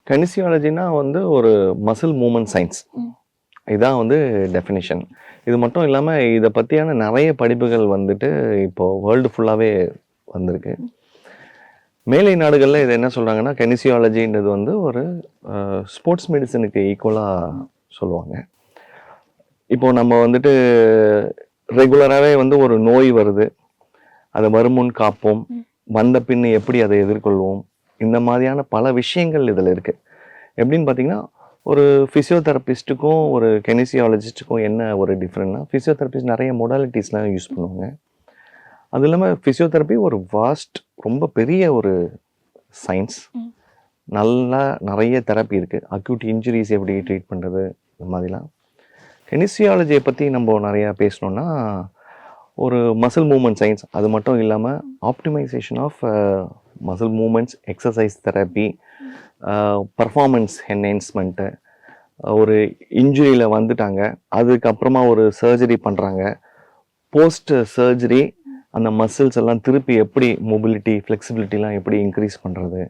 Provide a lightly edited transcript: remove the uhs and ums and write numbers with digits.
கினசியாலஜினா வந்து ஒரு muscle movement science. ம். இதான் வந்து டெஃபினிஷன். இது மட்டும் இல்லாம இத பத்தியான நெறைய படிப்புகள் வந்துட்டு இப்போ வேர்ல்டு ஃபுல்லாவே வந்திருக்கு. மேலை நாடுகள்ல இத என்ன சொல்றாங்கன்னா, கினசியாலஜின்றது வந்து ஒரு ஸ்போர்ட்ஸ் மெடிசினுக்கு ஈக்குவலா சொல்லுவாங்க. இப்போ நம்ம வந்துட்டு ரெகுலராவே வந்து ஒரு நோய் வருது. அத வருமுன் காப்போம். வந்த பின் எப்படி அதை எதிர்கொள்வோம்? இந்த மாதிரியான பல விஷயங்கள் இதுல இருக்கு. எப்படின்னு பார்த்தீங்கன்னா, ஒரு ஃபிசியோதெரபிஸ்ட்டுக்கும், ஒரு கினசியாலஜிஸ்ட்டுக்கும் என்ன ஒரு டிஃபரெண்ட்னா, ஃபிசியோதெரபிஸ்ட் நெறைய மொடாலிட்டீஸ்லாம் யூஸ் பண்ணுவாங்க. அது இல்லாம ஃபிசியோதெரபி ஒரு ரொம்ப பெரிய ஒரு சயின்ஸ். ம். நல்லா நெறைய தெரப்பி இருக்கு. அக்யூட் இன்ஜுரீஸ் எப்படி ட்ரீட் பண்றது, இந்த மாதிரிலாம். கினசியாலஜிய பத்தி நம்ம நெறையா பேசணும்னா, ஒரு மசில் மூவ்மெண்ட் சயின்ஸ். அது மட்டும் இல்லாம optimization of muscle movements, exercise therapy, performance enhancement. ஒரு இன்ஜுரியில வந்துட்டாங்க. அதுக்கப்புறமா ஒரு சர்ஜரி பண்றாங்க. போஸ்ட் சர்ஜரி அந்த மசில்ஸ் எல்லாம் திருப்பி எப்படி மொபிலிட்டி, ஃப்ளெக்சிபிலிட்டிலாம் எப்படி இன்க்ரீஸ் பண்றது?